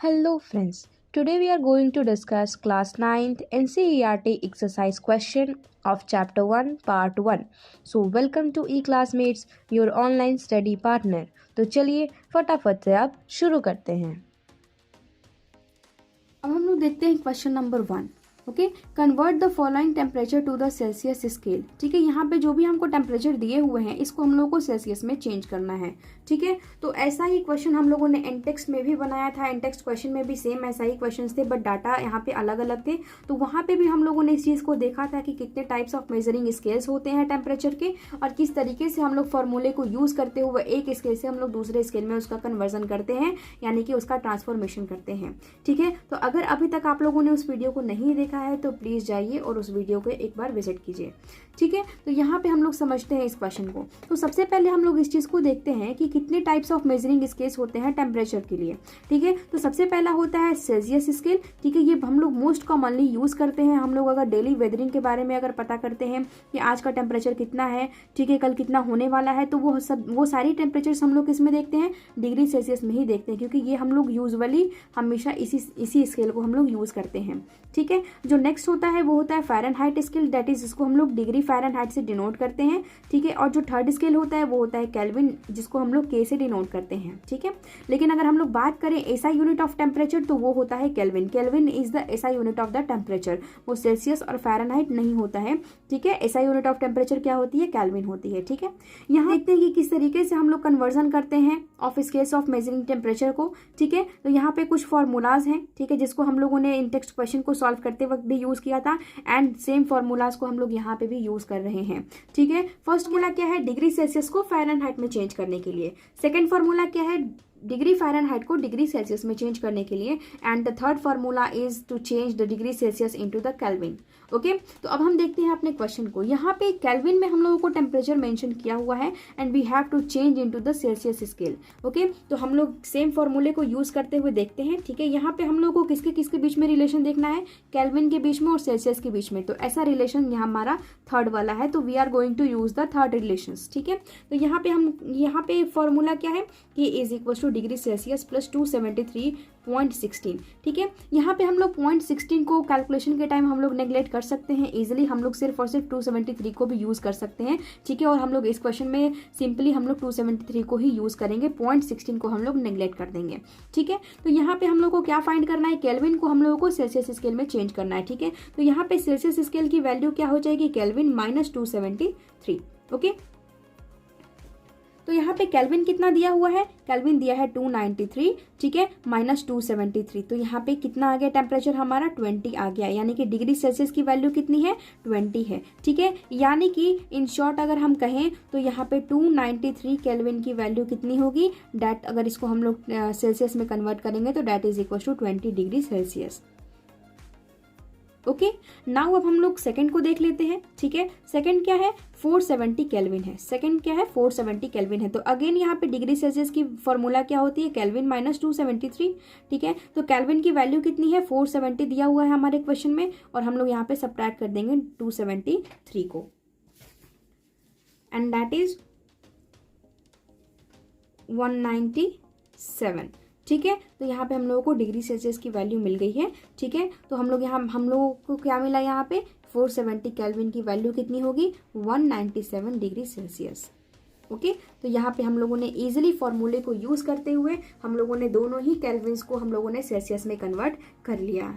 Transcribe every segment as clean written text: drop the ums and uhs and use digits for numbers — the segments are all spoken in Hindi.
Hello friends. Today we are going to discuss class 9th NCERT exercise question of chapter 1 part 1. So welcome to e-classmates, your online study partner. तो चलिए फटाफट से अब शुरू करते हैं। अब हम लोग देखते हैं question number 1। Okay, convert the following temperature to the Celsius scale. ठीक है, यहाँ पे जो भी हमको टेम्परेचर दिए हुए हैं इसको हम लोगों को सेल्सियस में चेंज करना है। ठीक है, तो ऐसा ही क्वेश्चन हम लोगों ने इनटेक्स्ट में भी बनाया था। इनटेक्स्ट क्वेश्चन में भी सेम ऐसा ही क्वेश्चन थे, बट डाटा यहाँ पे अलग अलग थे। तो वहाँ पे भी हम लोगों ने इस चीज को देखा था कि कितने टाइप्स ऑफ मेजरिंग स्केल्स होते हैं टेम्परेचर के, और किस तरीके से हम लोग फॉर्मूले को यूज करते हुए एक स्केल से हम लोग दूसरे स्केल में उसका कन्वर्जन करते हैं, यानी कि उसका ट्रांसफॉर्मेशन करते हैं। ठीक है, तो अगर अभी तक आप लोगों ने उस वीडियो को नहीं देखा है तो प्लीज जाइए और उस वीडियो को एक बार विजिट कीजिए। ठीक है, तो यहाँ पे हम लोग समझते हैं इस क्वेश्चन को। तो सबसे पहले हम लोग इस चीज को देखते हैं कि कितने टाइप्स ऑफ मेजरिंग स्केल्स होते हैं टेम्परेचर के लिए। ठीक है, तो सबसे पहला होता है सेल्सियस स्केल। ठीक है, ये हम लोग मोस्ट कॉमनली यूज करते हैं। हम लोग अगर डेली वेदरिंग के बारे में अगर पता करते हैं कि आज का टेम्परेचर कितना है, ठीक है, कल कितना होने वाला है, तो वो सारी टेम्परेचर हम लोग किसमें देखते हैं, डिग्री सेल्सियस में ही देखते हैं, क्योंकि ये हम लोग यूजुअली हमेशा इसी स्केल को हम लोग यूज करते हैं। ठीक है, जो नेक्स्ट होता है वो होता है फ़ारेनहाइट स्केल, दैट इज इसको हम लोग डिग्री फ़ारेनहाइट से डिनोट करते हैं। ठीक है, और जो थर्ड स्केल होता है वो होता है केल्विन, जिसको हम लोग के से डिनोट करते हैं। ठीक है, लेकिन अगर हम लोग बात करें एसआई यूनिट ऑफ टेम्परेचर तो वो होता है kelvin. Kelvin is the SI unit of the temperature, वो सेल्सियस और फ़ारेनहाइट नहीं होता है। ठीक है, एसआई यूनिट ऑफ टेम्परेचर क्या होती है, केल्विन होती है। ठीक है, यहाँ देखते हैं कि किस तरीके से हम लोग कन्वर्जन करते हैं of scales of measuring temperature को। ठीक है, तो यहाँ पे कुछ फॉर्मूलाज हैं, ठीक है, जिसको हम लोगों ने इन टेक्स्ट क्वेश्चन को सॉल्व करते वक्त भी यूज किया था, एंड सेम फॉर्मूलाज को हम लोग यहाँ पे भी यूज कर रहे हैं। ठीक है, फर्स्ट फॉर्मूला क्या है, डिग्री सेल्सियस को फ़ारेनहाइट में चेंज करने के लिए। सेकेंड फॉर्मूला क्या है, डिग्री फ़ारेनहाइट को डिग्री सेल्सियस में चेंज करने के लिए। And the third formula is to change the degree Celsius into the Kelvin. Okay, तो अब हम देखते हैं अपने क्वेश्चन को। यहाँ पे केल्विन में हम लोगों को टेम्परेचर मेंशन किया हुआ है and we have to change into the Celsius scale. Okay, तो हम लोग सेम फॉर्मूले को यूज करते हुए देखते हैं। ठीक है, यहाँ पे हम लोग को किसके किसके बीच में रिलेशन देखना है, केल्विन के बीच में और सेल्सियस के बीच में। तो ऐसा रिलेशन यहाँ हमारा थर्ड वाला है, तो we are going to use the third relation. ठीक है, तो यहाँ पे फॉर्मूला क्या है कि is equal to degree Celsius plus 273.16। ठीक है, यहाँ पे हम लोग 0.16 को कैलकुलेशन के टाइम हम लोग नेग्लेक्ट कर सकते हैं इजीली, हम लोग सिर्फ और सिर्फ 273 को भी यूज कर सकते हैं। ठीक है, और हम लोग इस क्वेश्चन में सिंपली हम लोग 273 को ही यूज करेंगे, 0.16 को हम लोग नेग्लेक्ट कर देंगे। ठीक है, तो यहाँ पे हम लोग को क्या फाइंड करना है, केल्विन को हम लोगों को सेल्सियस स्केल में चेंज करना है। ठीक है, तो यहाँ पे सेल्सियस स्केल की वैल्यू क्या हो जाएगी, केल्विन माइनस 273। ओके, तो यहाँ पे केल्विन कितना दिया हुआ है, केल्विन दिया है 293। ठीक है, माइनस 273, तो यहाँ पे कितना आ गया टेम्परेचर हमारा, 20 आ गया, यानी कि डिग्री सेल्सियस की वैल्यू कितनी है, 20 है। ठीक है, यानी कि इन शॉर्ट अगर हम कहें तो यहाँ पे 293 केल्विन की वैल्यू कितनी होगी, डैट अगर इसको हम लोग सेल्सियस में कन्वर्ट करेंगे तो that is equal to 20 degree Celsius. Okay, now अब हम लोग सेकंड को देख लेते हैं। ठीक है, सेकंड क्या है, 470 केल्विन है। सेकंड क्या है, 470 केल्विन है। तो अगेन यहाँ पे डिग्री सेल्सियस की फॉर्मूला क्या होती है, केल्विन माइनस 273। ठीक है, तो केल्विन की वैल्यू कितनी है, 470 दिया हुआ है हमारे क्वेश्चन में, और हम लोग यहाँ पे सब्ट्रैक्ट कर देंगे 273 को, एंड दैट इज 197। ठीक है, तो यहाँ पे हम लोगों को डिग्री सेल्सियस की वैल्यू मिल गई है। ठीक है, तो हम लोगों को क्या मिला, यहाँ पे 470 केल्विन की वैल्यू कितनी होगी, 197 डिग्री सेल्सियस। ओके, तो यहाँ पे हम लोगों ने इजीली फॉर्मूले को यूज करते हुए हम लोगों ने दोनों ही केल्विन्स को हम लोगों ने सेल्सियस में कन्वर्ट कर लिया।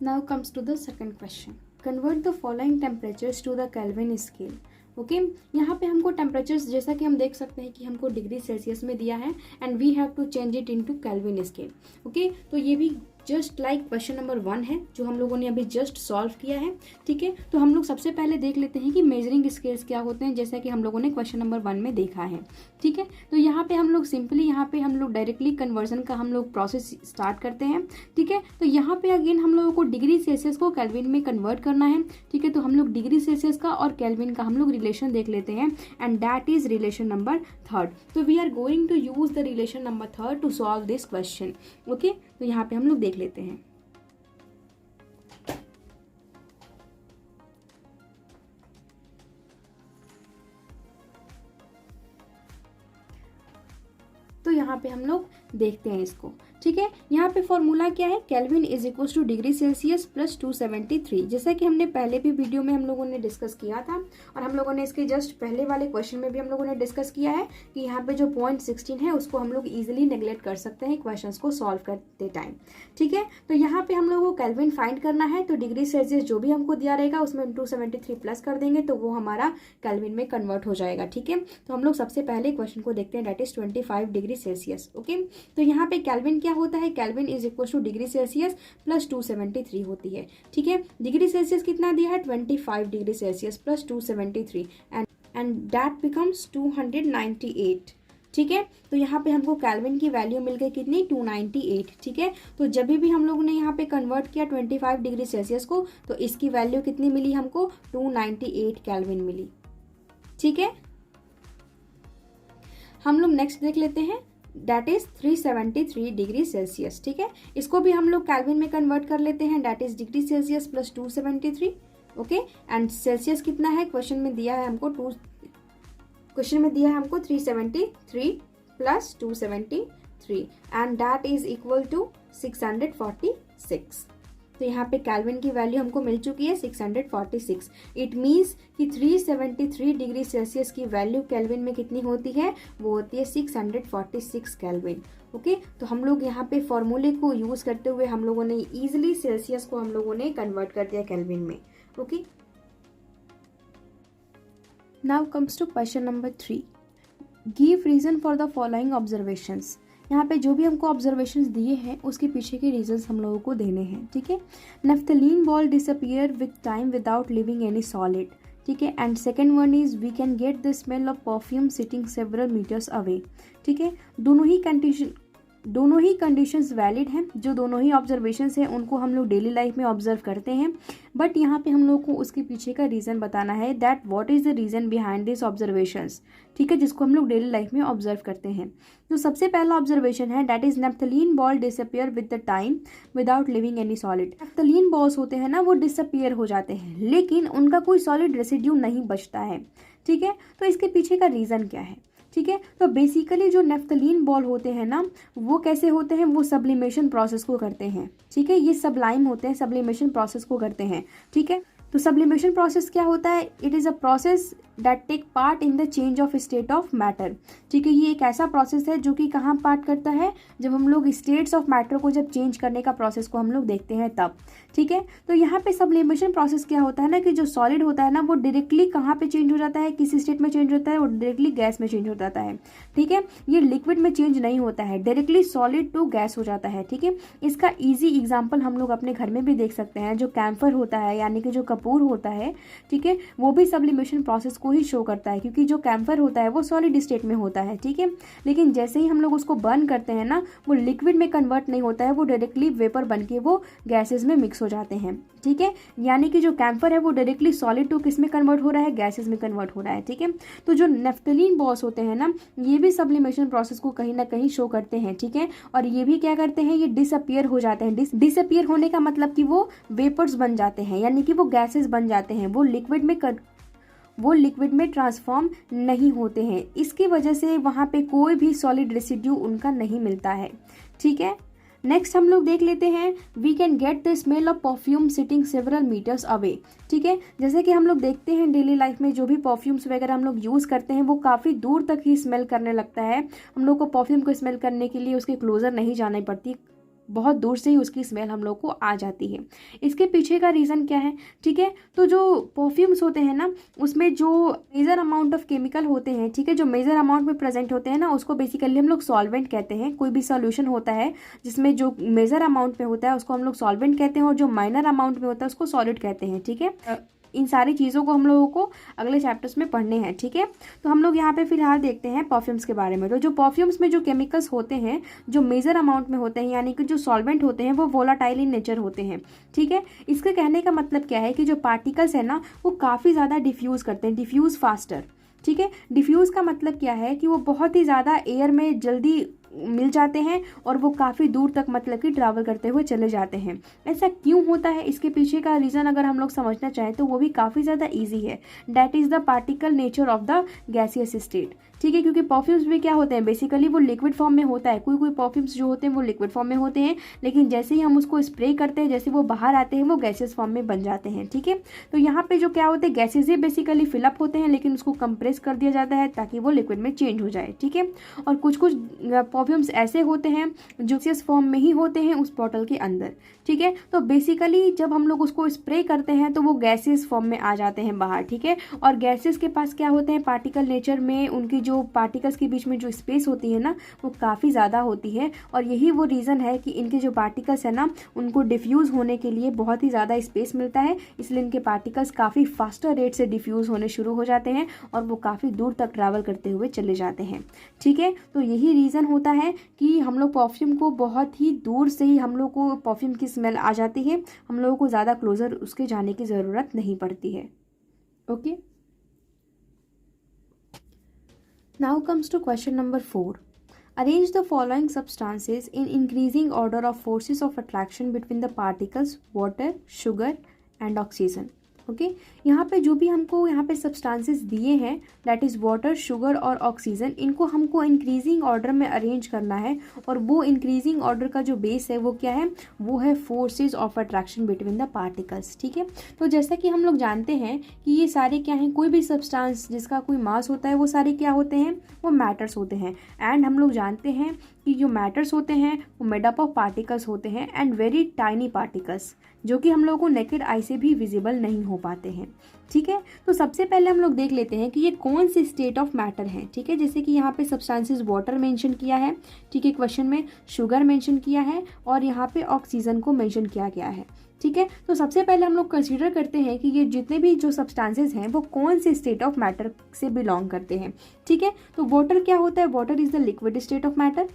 Now comes to the second question, convert the following temperatures to the Kelvin scale. Okay, यहाँ पे हमको टेम्परेचर्स जैसा कि हम देख सकते हैं कि हमको डिग्री सेल्सियस में दिया है and we have to change it into Kelvin scale. Okay, तो ये भी जस्ट लाइक क्वेश्चन नंबर 1 है जो हम लोगों ने अभी जस्ट सॉल्व किया है। ठीक है, तो हम लोग सबसे पहले देख लेते हैं कि मेजरिंग स्केल्स क्या होते हैं, जैसा कि हम लोगों ने क्वेश्चन नंबर 1 में देखा है। ठीक है, तो यहाँ पे हम लोग सिंपली यहाँ पे हम लोग डायरेक्टली कन्वर्जन का हम लोग प्रोसेस स्टार्ट करते हैं। ठीक है, तो यहाँ पे अगेन हम लोगों को डिग्री सेल्सियस को केल्विन में कन्वर्ट करना है। ठीक है, तो हम लोग डिग्री सेल्सियस का और केल्विन का हम लोग रिलेशन देख लेते हैं, and that is relation number third. तो we are going to use the relation number third to solve this question. Okay, तो यहाँ पे हम लोग देख लेते हैं। तो यहाँ पे हम लोग देखते हैं इसको। ठीक है, यहाँ पे फॉर्मूला क्या है, kelvin is equal to degree Celsius plus 273, जैसा कि हमने पहले भी वीडियो में हम लोगों ने डिस्कस किया था और हम लोगों ने इसके जस्ट पहले वाले क्वेश्चन में भी हम लोगों ने डिस्कस किया है कि यहाँ पे जो पॉइंट 16 है उसको हम लोग इजिली नेग्लेक्ट कर सकते हैं क्वेश्चन को सॉल्व करते टाइम। ठीक है, तो यहाँ पे हम लोग को केल्विन फाइंड करना है, तो डिग्री सेल्सियस जो भी हमको दिया रहेगा उसमें 273 प्लस कर देंगे तो वो हमारा केल्विन में कन्वर्ट हो जाएगा। ठीक है, तो हम लोग सबसे पहले क्वेश्चन को देखते हैं, that is 25 degree Celsius. Okay, तो यहाँ पे केल्विन क्या होता है, kelvin is equal to degree Celsius plus 273 होती है। ठीक है, डिग्री सेल्सियस कितना दिया है, 25 degree Celsius plus 273 and that becomes 298। ठीक है, तो यहाँ पे हमको केल्विन की वैल्यू मिल गई कितनी, 298। ठीक है, तो जब भी हम लोगों ने यहाँ पे कन्वर्ट किया 25 डिग्री सेल्सियस को तो इसकी वैल्यू कितनी मिली हमको, 298 केल्विन मिली। ठीक है, हम लोग नेक्स्ट देख लेते हैं, दैट इज 373 डिग्री सेल्सियस। ठीक है, इसको भी हम लोग केल्विन में कन्वर्ट कर लेते हैं, that is degree Celsius plus 273। Okay, and Celsius कितना है, क्वेश्चन में दिया है हमको 373 plus 273 and that is equal to 646। तो यहाँ पे केल्विन की वैल्यू हमको मिल चुकी है 646। इट मीन्स कि 373 डिग्री सेल्सियस की वैल्यू केल्विन में कितनी होती है, वो होती है 646 केल्विन। ओके, तो हम लोग यहाँ पे फॉर्मूले को यूज करते हुए हम लोगों ने इजिली सेल्सियस को हम लोगों ने कन्वर्ट कर दिया केल्विन में। Okay, now comes to question number 3, give reason for the following observations. यहाँ पे जो भी हमको ऑब्जर्वेशंस दिए हैं उसके पीछे के रीजंस हम लोगों को देने हैं। ठीक है, naphthalene ball disappear with time without leaving any solid. ठीक है, and second one is we can get the smell of perfume sitting several metres away. ठीक है, दोनों ही कंडीशंस वैलिड हैं, जो दोनों ही ऑब्जर्वेशंस हैं उनको हम लोग डेली लाइफ में ऑब्जर्व करते हैं, बट यहाँ पे हम लोग को उसके पीछे का रीज़न बताना है, that what is the reason behind this observations. ठीक है, जिसको हम लोग डेली लाइफ में ऑब्जर्व करते हैं। तो सबसे पहला ऑब्जर्वेशन है, that is naphthalene ball disappear with the time without leaving any solid. Naphthalene balls होते हैं ना, वो डिसअपियर हो जाते हैं लेकिन उनका कोई सॉलिड रेसिड्यू नहीं बचता है। ठीक है, तो इसके पीछे का रीज़न क्या है। ठीक है, तो बेसिकली जो नेफ्थलीन बॉल होते हैं ना, वो कैसे होते हैं, वो सब्लिमेशन प्रोसेस को करते हैं। ठीक है, ये सब्लाइम होते हैं, सब्लिमेशन प्रोसेस को करते हैं। ठीक है, तो सब्लिमेशन प्रोसेस क्या होता है, it is a process that take part in the change of state of matter. ठीक है, ये एक ऐसा प्रोसेस है जो कि कहाँ पार्ट करता है, जब हम लोग स्टेट्स ऑफ मैटर को जब चेंज करने का प्रोसेस को हम लोग देखते हैं तब। ठीक है, तो यहाँ पे सब्लिमेशन प्रोसेस क्या होता है ना, कि जो सॉलिड होता है ना वो डायरेक्टली कहाँ पे चेंज हो जाता है, किस स्टेट में चेंज होता है, वो डायरेक्टली गैस में चेंज हो जाता है। ठीक है, ये लिक्विड में चेंज नहीं होता है, डायरेक्टली सॉलिड टू गैस हो जाता है। ठीक है, इसका ईजी एग्जाम्पल हम लोग अपने घर में भी देख सकते हैं, जो कैम्फर होता है यानी कि जो कपूर होता है, ठीक है, वो भी सब्लिमेशन प्रोसेस को ही शो करता है, क्योंकि जो कैम्फर होता है वो सॉलिड स्टेट में होता है। ठीक है, लेकिन जैसे ही हम लोग उसको बर्न करते हैं ना, वो लिक्विड में कन्वर्ट नहीं होता है, वो डायरेक्टली वेपर बन के वो गैसेज में मिक्स हो जाते हैं। ठीक है, यानी कि जो कैम्फर है वो डायरेक्टली सॉलिड टू किस में कन्वर्ट हो रहा है, गैसेज में कन्वर्ट हो रहा है। ठीक है, तो जो नेफ्थलीन बॉल्स होते हैं ना, ये भी सब्लिमेशन प्रोसेस को कहीं ना कहीं शो करते हैं। ठीक है, और ये भी क्या करते हैं, ये डिसअपियर हो जाते हैं। डिसअपियर होने का मतलब कि वो वेपर्स बन जाते हैं, यानी कि वो गैसेज बन जाते हैं, वो लिक्विड में ट्रांसफॉर्म नहीं होते हैं। इसकी वजह से वहाँ पे कोई भी सॉलिड रेसिड्यू उनका नहीं मिलता है। ठीक है, नेक्स्ट हम लोग देख लेते हैं, we can get the smell of perfume sitting several metres away. ठीक है, जैसे कि हम लोग देखते हैं डेली लाइफ में जो भी परफ्यूम्स वगैरह हम लोग यूज़ करते हैं वो काफ़ी दूर तक ही स्मेल करने लगता है। हम लोग को परफ्यूम को स्मेल करने के लिए उसके क्लोजर नहीं जानी पड़ती, बहुत दूर से ही उसकी स्मेल हम लोग को आ जाती है। इसके पीछे का रीज़न क्या है। ठीक है, तो जो परफ्यूम्स होते हैं ना, उसमें जो मेजर अमाउंट ऑफ केमिकल होते हैं, ठीक है, जो मेजर अमाउंट में प्रेजेंट होते हैं ना, उसको बेसिकली हम लोग सॉल्वेंट कहते हैं। कोई भी सॉल्यूशन होता है जिसमें जो मेजर अमाउंट में होता है उसको हम लोग सॉल्वेंट कहते हैं, और जो माइनर अमाउंट में होता है उसको सॉलिड कहते हैं। ठीक है, इन सारी चीज़ों को हम लोगों को अगले चैप्टर्स में पढ़ने हैं। ठीक है, तो हम लोग यहाँ पे फिलहाल देखते हैं परफ्यूम्स के बारे में। तो जो परफ्यूम्स में जो केमिकल्स होते हैं जो मेजर अमाउंट में होते हैं, यानी कि जो सॉल्वेंट होते हैं, वो वोलाटाइल इन नेचर होते हैं। ठीक है, इसके कहने का मतलब क्या है कि जो पार्टिकल्स है ना वो काफ़ी ज़्यादा डिफ्यूज़ करते हैं, डिफ्यूज़ फास्टर। ठीक है, डिफ्यूज़ का मतलब क्या है कि वो बहुत ही ज़्यादा एयर में जल्दी मिल जाते हैं और वो काफ़ी दूर तक मतलब कि ट्रैवल करते हुए चले जाते हैं। ऐसा क्यों होता है, इसके पीछे का रीज़न अगर हम लोग समझना चाहें तो वो भी काफ़ी ज़्यादा इजी है। That is the particle nature of the gaseous state. ठीक है, क्योंकि परफ्यूम्स भी क्या होते हैं, बेसिकली वो लिक्विड फॉर्म में होता है। कोई परफ्यूम्स जो होते हैं वो लिक्विड फॉर्म में होते हैं, लेकिन जैसे ही हम उसको स्प्रे करते हैं, जैसे वो बाहर आते हैं, वो गैसेस फॉर्म में बन जाते हैं। ठीक है, तो यहाँ पे जो क्या होते हैं, गैसेस ही बेसिकली फिलअप होते हैं, लेकिन उसको कंप्रेस कर दिया जाता है ताकि वो लिक्विड में चेंज हो जाए। ठीक है, और कुछ कुछ परफ्यूम्स ऐसे होते हैं जो गैसेस फॉर्म में ही होते हैं उस बॉटल के अंदर। ठीक है, तो बेसिकली जब हम लोग उसको स्प्रे करते हैं तो वो गैसेस फॉर्म में आ जाते हैं बाहर। ठीक है, और गैसेस के पास क्या होते हैं, पार्टिकल नेचर में उनकी जो पार्टिकल्स के बीच में जो स्पेस होती है ना, वो काफ़ी ज़्यादा होती है, और यही वो रीज़न है कि इनके जो पार्टिकल्स है ना, उनको डिफ्यूज़ होने के लिए बहुत ही ज़्यादा स्पेस मिलता है, इसलिए इनके पार्टिकल्स काफ़ी फास्टर रेट से डिफ्यूज़ होने शुरू हो जाते हैं और वो काफ़ी दूर तक ट्रैवल करते हुए चले जाते हैं। ठीक है, तो यही रीज़न होता है कि हम लोग परफ्यूम को बहुत ही दूर से ही हम लोग को परफ्यूम की स्मेल आ जाती है, हम लोगों को ज़्यादा क्लोजर उसके जाने की ज़रूरत नहीं पड़ती है। Okay, now comes to question number 4. Arrange the following substances in increasing order of forces of attraction between the particles water, sugar and oxygen. Okay, यहाँ पे जो भी हमको यहाँ पे सब्सटेंसेस दिए हैं, दैट इज़ वाटर, शुगर और ऑक्सीजन, इनको हमको इंक्रीजिंग ऑर्डर में अरेंज करना है, और वो इंक्रीजिंग ऑर्डर का जो बेस है वो क्या है, वो है forces of attraction between the particles. ठीक है, तो जैसा कि हम लोग जानते हैं कि ये सारे क्या हैं, कोई भी सब्सटेंस जिसका कोई मास होता है वो सारे क्या होते हैं, वो मैटर्स होते हैं। एंड हम लोग जानते हैं कि जो मैटर्स होते हैं वो मेड अप ऑफ पार्टिकल्स होते हैं, एंड वेरी टाइनी पार्टिकल्स, जो कि हम लोगों को नेकेड आई से भी विजिबल नहीं हो पाते हैं। ठीक है, तो सबसे पहले हम लोग देख लेते हैं कि ये कौन से स्टेट ऑफ मैटर है। ठीक है, जैसे कि यहाँ पे सब्सटेंसेस वाटर मेंशन किया है, ठीक है, क्वेश्चन में शुगर मेंशन किया है, और यहाँ पे ऑक्सीजन को मेंशन किया गया है। ठीक है, तो सबसे पहले हम लोग कंसीडर करते हैं कि ये जितने भी जो सब्सटेंसेस हैं वो कौन से स्टेट ऑफ मैटर से बिलोंग करते हैं। ठीक है, तो वाटर क्या होता है, water is the liquid state of matter.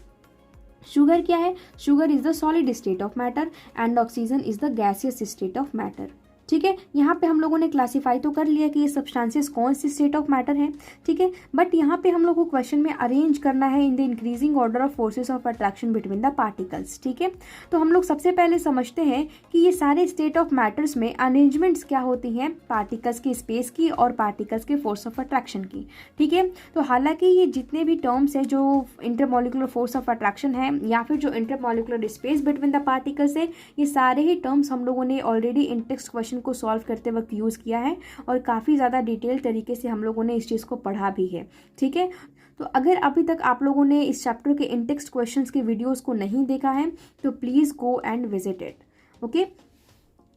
Sugar क्या है, sugar is the solid state of matter, and oxygen is the gaseous state of matter. ठीक है, यहाँ पे हम लोगों ने क्लासीफाई तो कर लिया कि ये सब्सटेंसेस कौन सी स्टेट ऑफ मैटर हैं। ठीक है, बट यहाँ पे हम लोग को क्वेश्चन में अरेंज करना है in the increasing order of forces of attraction between the particles. ठीक है, तो हम लोग सबसे पहले समझते हैं कि ये सारे स्टेट ऑफ मैटर्स में अरेंजमेंट्स क्या होती हैं, पार्टिकल्स की स्पेस की और पार्टिकल्स के फोर्स ऑफ अट्रैक्शन की। ठीक है, तो हालांकि ये जितने भी टर्म्स है, जो इंटरमॉलिकुलर फोर्स ऑफ अट्रैक्शन है या फिर जो intermolecular space between the particles है, ये सारे ही टर्म्स हम लोगों ने ऑलरेडी इन टेक्स्ट क्वेश्चन को सॉल्व करते वक्त यूज़ किया है, और काफ़ी ज़्यादा डिटेल तरीके से हम लोगों ने इस चीज़ को पढ़ा भी है। ठीक है, तो अगर अभी तक आप लोगों ने इस चैप्टर के इन टेक्स्ट क्वेश्चंस के वीडियोस को नहीं देखा है तो please go and visit it. Okay,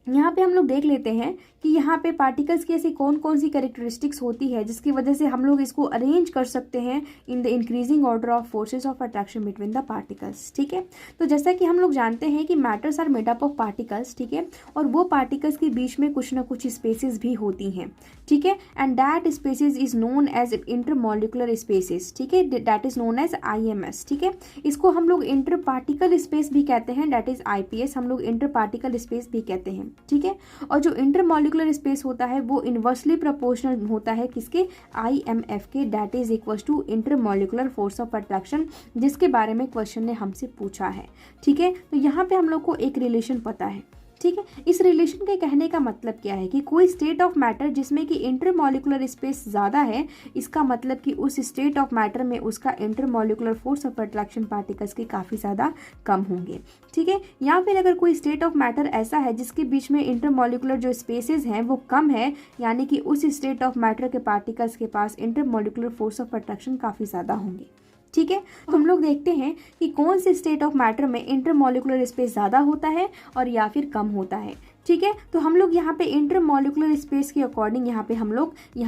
यहाँ पे हम लोग देख लेते हैं कि यहाँ पे पार्टिकल्स की ऐसी कौन कौन सी कैरेक्टरिस्टिक्स होती है जिसकी वजह से हम लोग इसको अरेंज कर सकते हैं in the increasing order of forces of attraction between the particles. ठीक है, तो जैसा कि हम लोग जानते हैं कि matters are made up of particles. ठीक है, और वो पार्टिकल्स के बीच में कुछ ना कुछ स्पेसेस भी होती हैं। ठीक है, and that spaces is known as intermolecular spaces. ठीक है, that is known as IMS। ठीक है, इसको हम लोग इंटर पार्टिकल स्पेस भी कहते हैं, दैट इज IPS, हम लोग इंटर पार्टिकल स्पेस भी कहते हैं। ठीक है, और जो इंटरमॉलिकुलर स्पेस होता है वो इन्वर्सली प्रोपोर्शनल होता है किसके, IMF के, that is equal to intermolecular force of attraction, जिसके बारे में क्वेश्चन ने हमसे पूछा है। ठीक है, तो यहाँ पे हम लोग को एक रिलेशन पता है। ठीक है, इस रिलेशन के कहने का मतलब क्या है कि कोई स्टेट ऑफ मैटर जिसमें कि इंटरमॉलिकुलर स्पेस ज़्यादा है, इसका मतलब कि उस स्टेट ऑफ मैटर में उसका intermolecular force of attraction particles के काफ़ी ज़्यादा कम होंगे। ठीक है, या फिर अगर कोई स्टेट ऑफ मैटर ऐसा है जिसके बीच में इंटरमॉलिकुलर जो स्पेसेस हैं वो कम है, यानी कि उस स्टेट ऑफ मैटर के पार्टिकल्स के पास इंटरमॉलिकुलर फोर्स ऑफ अट्रैक्शन काफ़ी ज़्यादा होंगे। ठीक है, तो हम लोग देखते हैं कि कौन से स्टेट ऑफ मैटर में इंटरमॉलिकुलर स्पेस ज़्यादा होता है और या फिर कम होता है। ठीक है, तो हम लोग यहाँ पे इंटरमॉलिकुलर स्पेस के अकॉर्डिंग यहाँ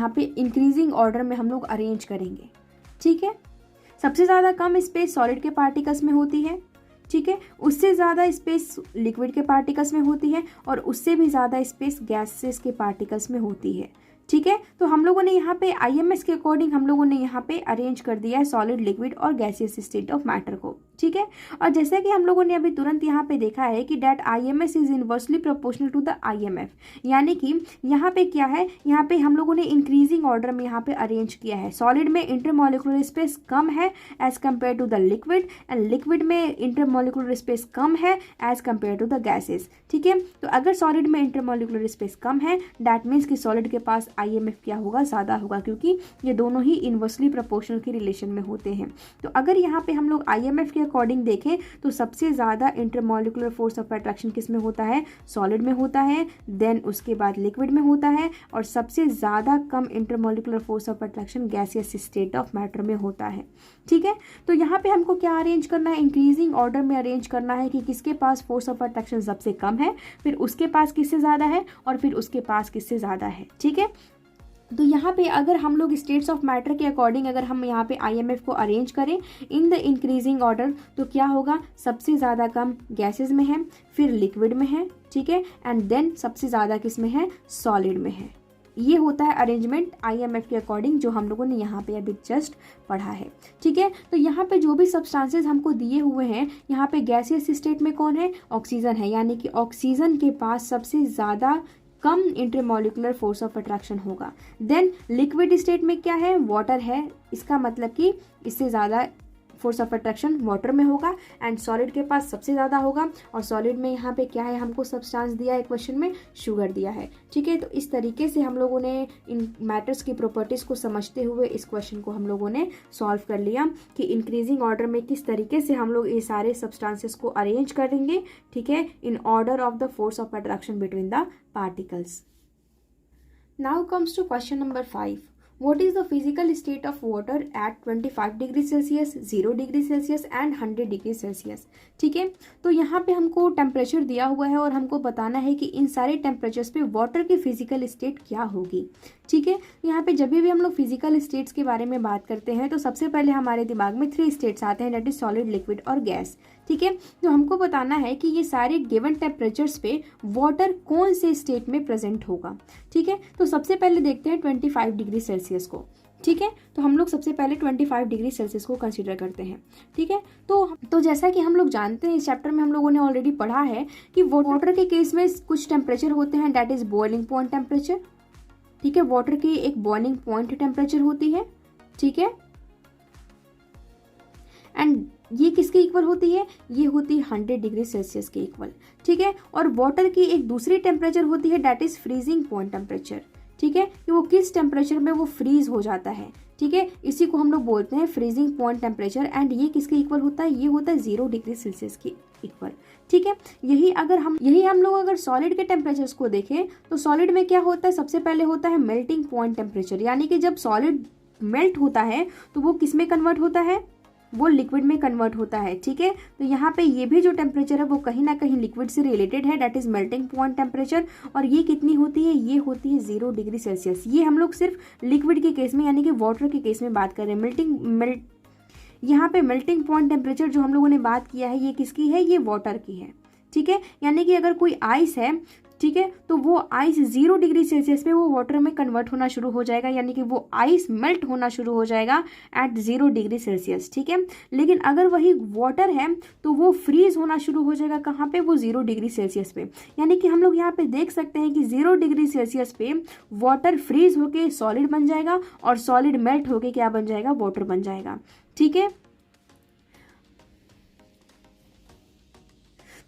पे इंक्रीजिंग ऑर्डर में हम लोग अरेंज करेंगे। ठीक है, सबसे ज़्यादा कम स्पेस सॉलिड के पार्टिकल्स में होती है। ठीक है, उससे ज़्यादा स्पेस लिक्विड के पार्टिकल्स में होती है, और उससे भी ज़्यादा स्पेस गैसेस के पार्टिकल्स में होती है। ठीक है, तो हम लोगों ने यहाँ पे IMS के अकॉर्डिंग हम लोगों ने यहाँ पे अरेंज कर दिया है सॉलिड, लिक्विड और गैसियस स्टेट ऑफ मैटर को। ठीक है, और जैसा कि हम लोगों ने अभी तुरंत यहाँ पे देखा है कि that IMS is inversely proportional to the IMF, यानी कि यहाँ पे क्या है, यहाँ पे हम लोगों ने इंक्रीजिंग ऑर्डर में यहाँ पे अरेंज किया है। सॉलिड में इंटरमॉलिकुलर स्पेस कम है as compare to the liquid, and liquid में इंटरमॉलिकुलर स्पेस कम है as compare to the gases. ठीक है, तो अगर सॉलिड में इंटरमॉलिकुलर स्पेस कम है, दैट मीन्स कि सॉलिड के पास IMF क्या होगा, ज़्यादा होगा, क्योंकि ये दोनों ही इन्वर्सली प्रोपोर्शनल के रिलेशन में होते हैं। तो अगर यहाँ पे हम लोग IMF के अकॉर्डिंग देखें तो सबसे ज़्यादा इंटरमॉलिक्यूलर फोर्स ऑफ अट्रैक्शन किस में होता है, सॉलिड में होता है, देन उसके बाद लिक्विड में होता है, और सबसे ज़्यादा कम intermolecular force of attraction gaseous state of matter में होता है। ठीक है, तो यहाँ पे हमको क्या अरेंज करना है, इंक्रीजिंग ऑर्डर में अरेंज करना है कि किसके पास फोर्स ऑफ अट्रैक्शन सबसे कम है, फिर उसके पास किससे ज़्यादा है, और फिर उसके पास किससे ज़्यादा है। ठीक है, तो यहाँ पे अगर हम लोग स्टेट्स ऑफ मैटर के अकॉर्डिंग अगर हम यहाँ पे IMF को अरेंज करें इन द इंक्रीजिंग ऑर्डर, तो क्या होगा, सबसे ज़्यादा कम गैसेज में है, फिर लिक्विड में है, ठीक है, एंड देन सबसे ज़्यादा किस में है, सॉलिड में है। ये होता है अरेंजमेंट IMF के अकॉर्डिंग जो हम लोगों ने यहाँ पे अभी जस्ट पढ़ा है। ठीक है, तो यहाँ पे जो भी सब्सटेंसेस हमको दिए हुए हैं, यहाँ पे गैसियस स्टेट में कौन है, ऑक्सीजन है, यानी कि ऑक्सीजन के पास सबसे ज़्यादा कम इंटरमॉलिक्यूलर फोर्स ऑफ अट्रैक्शन होगा। देन लिक्विड स्टेट में क्या है, वाटर है, इसका मतलब कि इससे ज़्यादा फोर्स ऑफ अट्रैक्शन वाटर में होगा, एंड सॉलिड के पास सबसे ज़्यादा होगा, और सॉलिड में यहाँ पे क्या है, हमको सब्सटेंस दिया है क्वेश्चन में, शुगर दिया है। ठीक है, तो इस तरीके से हम लोगों ने इन मैटर्स की प्रॉपर्टीज़ को समझते हुए इस क्वेश्चन को हम लोगों ने सॉल्व कर लिया कि इंक्रीजिंग ऑर्डर में किस तरीके से हम लोग ये सारे सब्सटेंसेस को अरेंज करेंगे। ठीक है, in order of the force of attraction between the particles. Now comes to question number 5. What is the physical state of water at 25 degree Celsius, 0 degree Celsius and 100 degree Celsius. ठीक है, तो यहाँ पे हमको टेम्परेचर दिया हुआ है और हमको बताना है कि इन सारे टेम्परेचर्स पे वाटर की फिजिकल स्टेट क्या होगी। ठीक है, यहाँ पे जब भी हम लोग फिजिकल स्टेट्स के बारे में बात करते हैं तो सबसे पहले हमारे दिमाग में 3 स्टेट्स आते हैं, दैट इज सॉलिड, लिक्विड और गैस। ठीक है, तो हमको बताना है कि ये सारे गिवन टेम्परेचर्स पे वाटर कौन से स्टेट में प्रेजेंट होगा। ठीक है, तो सबसे पहले देखते हैं 25 डिग्री सेल्सियस को। ठीक है, तो हम लोग सबसे पहले 25 डिग्री सेल्सियस को कंसीडर करते हैं। ठीक है, तो जैसा कि हम लोग जानते हैं, इस चैप्टर में हम लोगों ने ऑलरेडी पढ़ा है कि वाटर के केस में कुछ टेम्परेचर होते हैं, that is boiling point temperature. ठीक है, वाटर की एक बॉइलिंग पॉइंट टेम्परेचर होती है। ठीक है, एंड ये किसके इक्वल होती है, ये होती है 100 डिग्री सेल्सियस के इक्वल। ठीक है, और वाटर की एक दूसरी टेम्परेचर होती है, that is freezing point temperature. ठीक है, कि वो किस टेम्परेचर में वो फ्रीज हो जाता है। ठीक है, इसी को हम लोग बोलते हैं फ्रीजिंग पॉइंट टेम्परेचर, एंड ये किसके इक्वल होता है, ये होता है 0 डिग्री सेल्सियस के इक्वल। ठीक है, यही हम लोग अगर सॉलिड के टेम्परेचर्स को देखें तो सॉलिड में क्या होता है, सबसे पहले होता है मेल्टिंग पॉइंट टेम्परेचर, यानी कि जब सॉलिड मेल्ट होता है तो वो किस में कन्वर्ट होता है, वो लिक्विड में कन्वर्ट होता है। ठीक है, तो यहाँ पे ये भी जो टेम्परेचर है वो कहीं ना कहीं लिक्विड से रिलेटेड है, that is melting point temperature, और ये कितनी होती है, ये होती है 0 डिग्री सेल्सियस। ये हम लोग सिर्फ लिक्विड के केस में यानी कि वाटर के केस में बात कर रहे हैं। यहाँ पे मेल्टिंग पॉइंट टेम्परेचर जो हम लोगों ने बात किया है, ये किसकी है, ये वाटर की है। ठीक है, यानी कि अगर कोई आइस है, ठीक है, तो वो आइस 0 डिग्री सेल्सियस पे वो वाटर में कन्वर्ट होना शुरू हो जाएगा, यानी कि वो आइस मेल्ट होना शुरू हो जाएगा एट 0 डिग्री सेल्सियस। ठीक है, लेकिन अगर वही वाटर है तो वो फ्रीज होना शुरू हो जाएगा कहाँ पे, वो 0 डिग्री सेल्सियस पे। यानी कि हम लोग यहाँ पे देख सकते हैं कि 0 डिग्री सेल्सियस पे वाटर फ्रीज होके सॉलिड बन जाएगा, और सॉलिड मेल्ट होके क्या बन जाएगा, वाटर बन जाएगा। ठीक है,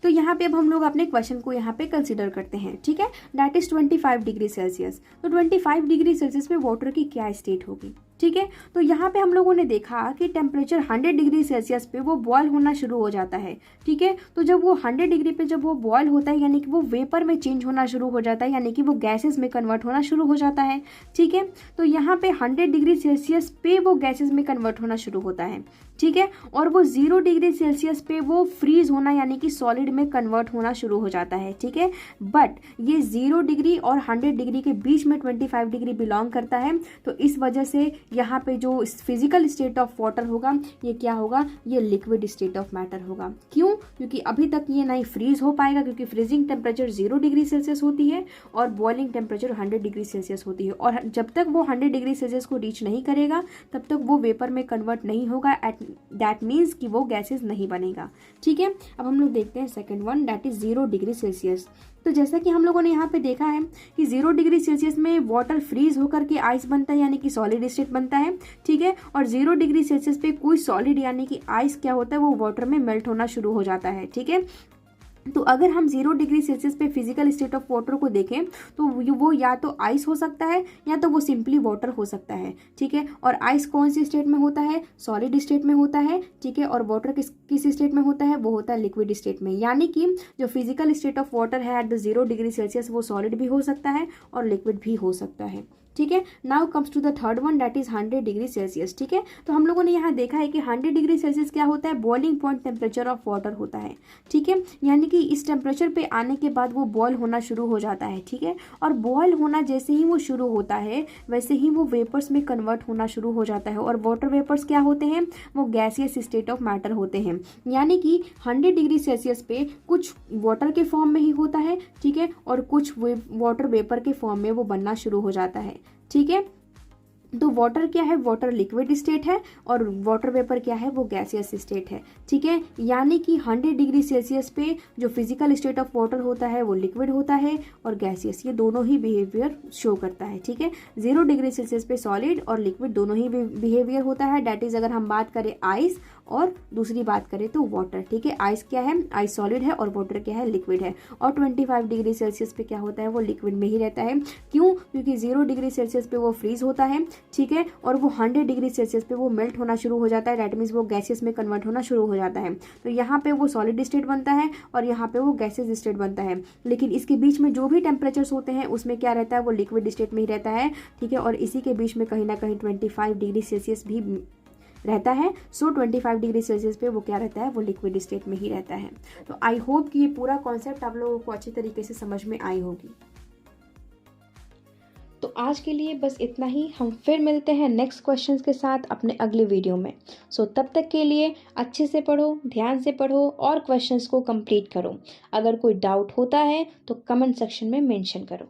तो यहाँ पे अब हम लोग अपने क्वेश्चन को यहाँ पे कंसीडर करते हैं। ठीक है, दैट इज 25 डिग्री सेल्सियस। तो 25 डिग्री सेल्सियस पे वाटर की क्या स्टेट होगी। ठीक है, तो यहाँ पे हम लोगों ने देखा कि टेम्परेचर 100 डिग्री सेल्सियस पे वो बॉयल होना शुरू हो जाता है। ठीक है, तो जब वो 100 डिग्री पे जब वो बॉयल होता है, यानी कि वो वेपर में चेंज होना शुरू हो जाता है, यानी कि वो गैसेस में कन्वर्ट होना शुरू हो जाता है। ठीक है, तो यहाँ पे 100 डिग्री सेल्सियस पे वो गैसेस में कन्वर्ट होना शुरू होता है। ठीक है, और वो 0 डिग्री सेल्सियस पे वो फ्रीज होना यानी कि सॉलिड में कन्वर्ट होना शुरू हो जाता है। ठीक है, बट ये 0 डिग्री और 100 डिग्री के बीच में 25 डिग्री बिलोंग करता है, तो इस वजह से यहाँ पे जो फिजिकल स्टेट ऑफ वाटर होगा, ये क्या होगा, ये लिक्विड स्टेट ऑफ मैटर होगा। क्यों, क्योंकि अभी तक ये नहीं फ्रीज हो पाएगा, क्योंकि फ्रीजिंग टेम्परेचर 0 डिग्री सेल्सियस होती है और बॉइलिंग टेम्परेचर 100 डिग्री सेल्सियस होती है, और जब तक वो 100 डिग्री सेल्सियस को रीच नहीं करेगा तब तक वो वेपर में कन्वर्ट नहीं होगा, दैट मीन्स कि वो गैसेज नहीं बनेगा। ठीक है, अब हम लोग देखते हैं second one, that is 0 degree Celsius. तो जैसा कि हम लोगों ने यहाँ पे देखा है कि 0 डिग्री सेल्सियस में वाटर फ्रीज होकर के आइस बनता है, यानी कि सॉलिड स्टेट बनता है। ठीक है, और 0 डिग्री सेल्सियस पे कोई सॉलिड यानी कि आइस क्या होता है, वो वाटर में मेल्ट होना शुरू हो जाता है। ठीक है, तो अगर हम 0 डिग्री सेल्सियस पे फिजिकल स्टेट ऑफ वाटर को देखें तो वो या तो आइस हो सकता है या तो वो सिंपली वाटर हो सकता है, ठीक है। और आइस कौन सी स्टेट में होता है, सॉलिड स्टेट में होता है, ठीक है। और वाटर किस स्टेट में होता है, वो होता है लिक्विड स्टेट में। यानी कि जो फिजिकल स्टेट ऑफ वाटर है एट द 0 डिग्री सेल्सियस वो सॉलिड भी हो सकता है और लिक्विड भी हो सकता है, ठीक है। Now comes to the third one, that is 100 degree Celsius, ठीक है। तो हम लोगों ने यहाँ देखा है कि 100 डिग्री सेल्सियस क्या होता है, boiling point temperature of water होता है, ठीक है। यानी कि इस टेम्परेचर पे आने के बाद वो बॉयल होना शुरू हो जाता है, ठीक है। और बॉयल होना जैसे ही वो शुरू होता है वैसे ही वो वेपर्स में कन्वर्ट होना शुरू हो जाता है। और वाटर वेपर्स क्या होते हैं, वो गैसियस स्टेट ऑफ मैटर होते हैं। यानी कि 100 डिग्री सेल्सियस पे कुछ वाटर के फॉर्म में ही होता है, ठीक है, और कुछ वाटर वेपर के फॉर्म में वो बनना शुरू हो जाता है, ठीक है। तो वाटर क्या है, वाटर लिक्विड स्टेट है और वाटर वेपर क्या है, वो गैसियस स्टेट है, ठीक है। यानी कि 100 डिग्री सेल्सियस पे जो फिजिकल स्टेट ऑफ वाटर होता है वो लिक्विड होता है और गैसियस, ये दोनों ही बिहेवियर शो करता है, ठीक है। 0 डिग्री सेल्सियस पे सॉलिड और लिक्विड दोनों ही बिहेवियर होता है। डैट इज अगर हम बात करें आइस और दूसरी बात करें तो वाटर, ठीक है। आइस क्या है, आइस सॉलिड है और वाटर क्या है, लिक्विड है। और 25 डिग्री सेल्सियस पे क्या होता है, वो लिक्विड में ही रहता है। क्यों, क्योंकि 0 डिग्री सेल्सियस पे वो फ्रीज होता है, ठीक है। और वो 100 डिग्री सेल्सियस पे वो मेल्ट होना शुरू हो जाता है, डैट मीन्स वो गैसेस में कन्वर्ट होना शुरू हो जाता है। तो यहाँ पे वो सॉलिड स्टेट बनता है और यहाँ पे वो गैसेस स्टेट बनता है। लेकिन इसके बीच में जो भी टेम्परेचर्स होते हैं उसमें क्या रहता है, वो लिक्विड स्टेट में ही रहता है, ठीक है। और इसी के बीच में कहीं ना कहीं 25 डिग्री सेल्सियस भी रहता है। सो 25 डिग्री सेल्सियस पे वो क्या रहता है, वो लिक्विड स्टेट में ही रहता है। तो आई होप कि ये पूरा कॉन्सेप्ट आप लोगों को अच्छी तरीके से समझ में आई होगी। तो आज के लिए बस इतना ही। हम फिर मिलते हैं नेक्स्ट क्वेश्चंस के साथ अपने अगले वीडियो में। सो तब तक के लिए अच्छे से पढ़ो, ध्यान से पढ़ो और क्वेश्चंस को कंप्लीट करो। अगर कोई डाउट होता है तो कमेंट सेक्शन में मेंशन करो।